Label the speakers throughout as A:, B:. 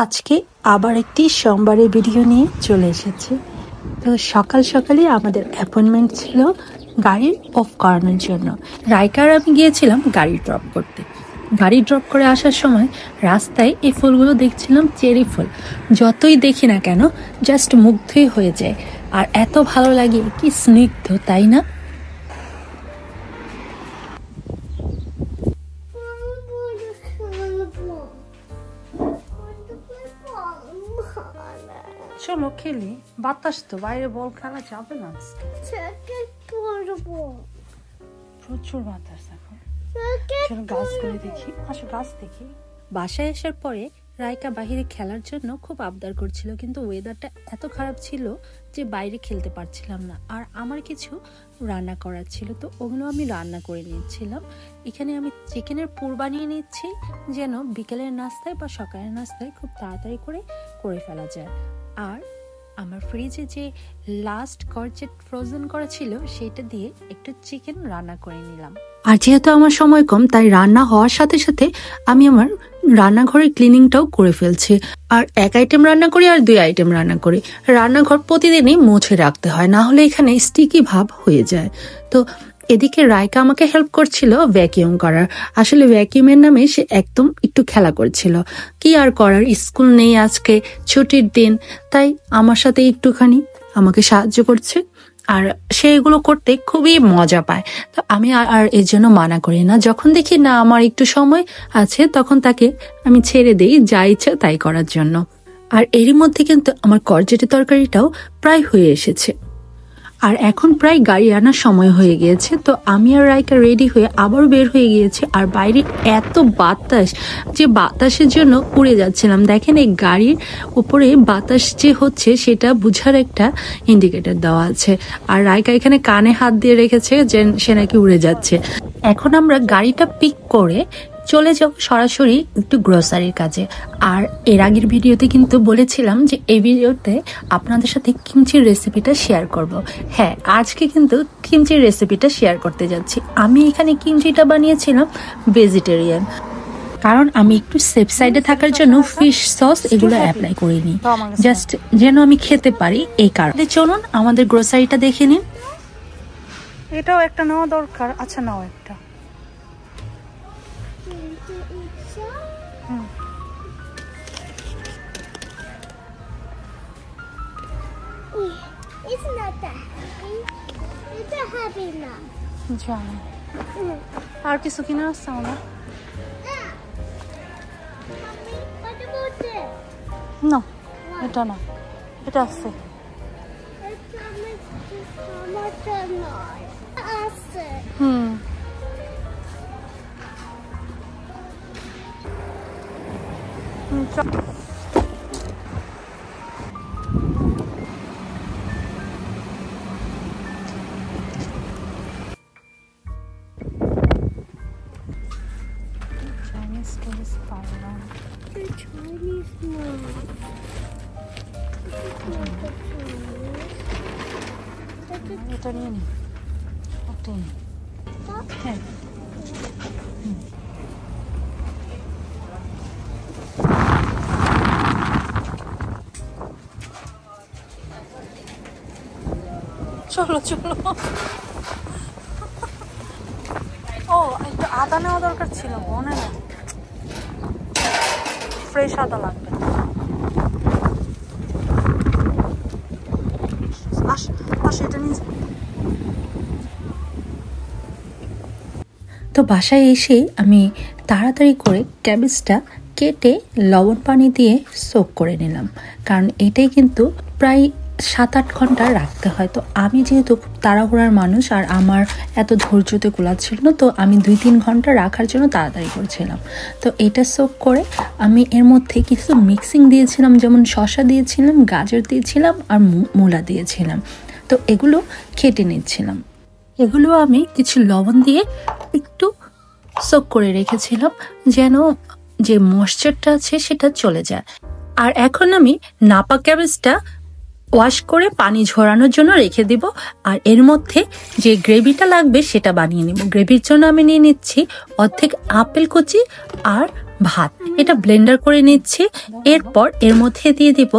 A: আজকে আবার একটি সোমবারের ভিডিও নিয়ে চলে এসেছি। তো সকাল সকালে আমাদের অ্যাপয়েন্টমেন্ট ছিল গাড়ি অফ করানোর জন্য। রাইকার আমি গিয়েছিলাম গাড়ি ড্রপ করতে। গাড়ি ড্রপ করে আসার সময় রাস্তায় এই ফুলগুলো দেখছিলাম, চেরি ফুল। যতই দেখি না কেন জাস্ট মুগ্ধই হয়ে যায়, আর এত ভালো লাগে, কি স্নিগ্ধ তাই না? চলো খেলি, বাতাস তো বাইরে, বল খেলা যাবে না প্রচুর বাতাস এখন। চলো গাছগুলো দেখি, আসো গাছ দেখি। বাসায় আসার পরে রাইকা বাহিরে খেলার জন্য খুব আবদার করছিল, কিন্তু ওয়েদারটা এত খারাপ ছিল যে বাইরে খেলতে পারছিলাম না। আর আমার কিছু রান্না করার ছিল, তো ওগুলো আমি রান্না করে নিচ্ছিলাম। এখানে আমি চিকেনের পুর বানিয়ে নিচ্ছি, যেন বিকেলের নাস্তায় বা সকালের নাস্তায় খুব তাড়াতাড়ি করে ফেলা যায়। আর আমার ফ্রিজে যে লাস্ট কর্জেট ফ্রোজেন করা ছিল সেটা দিয়ে একটু চিকেন রান্না করে নিলাম। আর যেহেতু আমার সময় কম, তাই রান্না হওয়ার সাথে সাথে আমি আমার রান্নাঘরের ক্লিনিংটাও করে ফেলছি। আর এক আইটেম রান্না করি আর 2 আইটেম রান্না করি। রান্নাঘর প্রতিদিনই মুছে রাখতে হয়, না হলে এখানে স্টিকি ভাব হয়ে যায়। তো এদিকে রাইকা আমাকে হেল্প করছিল ভ্যাকিউম করার। আসলে ভ্যাকিউমের নামে সে একদম একটু খেলা করছিল। কি আর করার, স্কুল নেই আজকে, ছুটির দিন, তাই আমার সাথে একটুখানি আমাকে সাহায্য করছে। আর সে এগুলো করতে খুবই মজা পায়। তো আমি আর এর জন্য মানা করি না। যখন দেখি না আমার একটু সময় আছে, তখন তাকে আমি ছেড়ে দেই যা ইচ্ছা তাই করার জন্য। আর এরই মধ্যে কিন্তু আমার কর্জেটের তরকারিটাও প্রায় হয়ে এসেছে। আর এখন প্রায় গাড়ি আনার সময় হয়ে গিয়েছে। তো আমি আর রাইকা রেডি হয়ে আবারও বের হয়ে গিয়েছে। আর বাইরে এত বাতাস, যে বাতাসের জন্য উড়ে যাচ্ছিলাম। দেখেন এই গাড়ির উপরে বাতাস যে হচ্ছে সেটা বুঝার একটা ইন্ডিকেটর দেওয়া আছে। আর রাইকা এখানে কানে হাত দিয়ে রেখেছে যে সে নাকি উড়ে যাচ্ছে। এখন আমরা গাড়িটা পিক করে চলে যাব সরাসরি একটু গ্রোসারির কাজে। আর এর আগের ভিডিওতে কিন্তু বলেছিলাম যে এই ভিডিওতে আপনাদের সাথে কিমচির রেসিপিটা শেয়ার করব। হ্যাঁ, আজকে কিন্তু কিমচির রেসিপিটা শেয়ার করতে যাচ্ছি। আমি এখানে কিমচিটা বানিয়েছিলাম ভেজিটেরিয়ান, কারণ আমি একটু সেফ সাইডে থাকার জন্য ফিশ সস এগুলো অ্যাপ্লাই করিনি, জাস্ট যেন আমি খেতে পারি এই কারণে। চলুন আমাদের গ্রোসারিটা দেখে নিন।
B: এটাও একটা নেওয়া দরকার। আচ্ছা নাও একটা।
C: It's not that heavy. It's a heavy now.
B: জানি। আর কিছু কিনা আছে না?
C: What about this?
B: না, এটা না, এটা আছে।
C: Chinese no.
B: এটা নিয়ে নি, ওটাই নি। হ্যাঁ, চলো চলো। ও, একটা আদা নেওয়া দরকার ছিল, মনে না, ফ্রেশ আদা লাগবে। এটা নিয়ে।
A: তো বাসায় এসে আমি তাড়াতাড়ি করে ক্যাবেজটা কেটে লবণ পানি দিয়ে সোক করে নিলাম, কারণ এটাই কিন্তু প্রায় 7-8 ঘন্টা রাখতে হয়। তো আমি যেহেতু খুব তাড়াহুড়ার মানুষ আর আমার এত ধৈর্যতে কুলাচ্ছিল না, তো আমি 2-3 ঘন্টা রাখার জন্য তাড়াতাড়ি করছিলাম। তো এটা সোক করে আমি এর মধ্যে কিছু মিক্সিং দিয়েছিলাম, যেমন শসা দিয়েছিলাম, গাজর দিয়েছিলাম আর মূলা দিয়েছিলাম। তো এগুলো কেটে নিচ্ছিলাম। এগুলো আমি কিছু লবণ দিয়ে একটু সোক করে রেখেছিলাম, যেন যে ময়েশ্চারটা আছে সেটা চলে যায়। আর এখন আমি নাপা ক্যাবেজটা ওয়াশ করে পানি ঝরানোর জন্য রেখে দিব। আর এর মধ্যে যে গ্রেভিটা লাগবে সেটা বানিয়ে নিব। গ্রেভির জন্য আমি নিয়ে নিচ্ছি অর্ধেক আপেল কুচি আর ভাত। এটা ব্লেন্ডার করে নিচ্ছি। এরপর এর মধ্যে দিয়ে দিব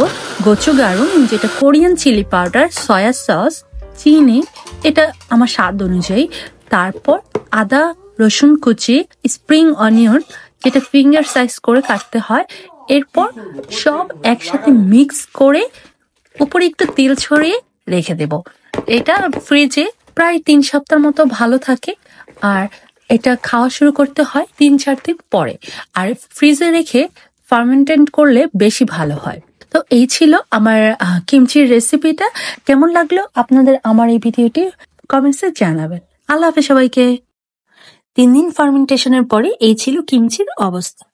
A: গোচুগারুম, যেটা Korean chilli powder, soy sauce, চিনি, এটা আমার স্বাদ অনুযায়ী। তারপর আদা রসুন কুচি, স্প্রিং অনিয়ন, যেটা ফিঙ্গার সাইজ করে কাটতে হয়। এরপর সব একসাথে মিক্স করে উপরে একটু তেল ছড়িয়ে রেখে দেব। এটা ফ্রিজে প্রায় 3 সপ্তাহ মতো ভালো থাকে। আর এটা খাওয়া শুরু করতে হয় 3-4 দিন পরে। আর ফ্রিজে রেখে ফার্মেন্টেন্ট করলে বেশি ভালো হয়। তো এই ছিল আমার কিমচির রেসিপিটা। কেমন লাগলো আপনাদের আমার এই ভিডিওটি কমেন্টসে জানাবেন। আল্লাহ হাফেজ সবাইকে। 3 দিন ফার্মেন্টেশনের পরে এই ছিল কিমচির অবস্থা।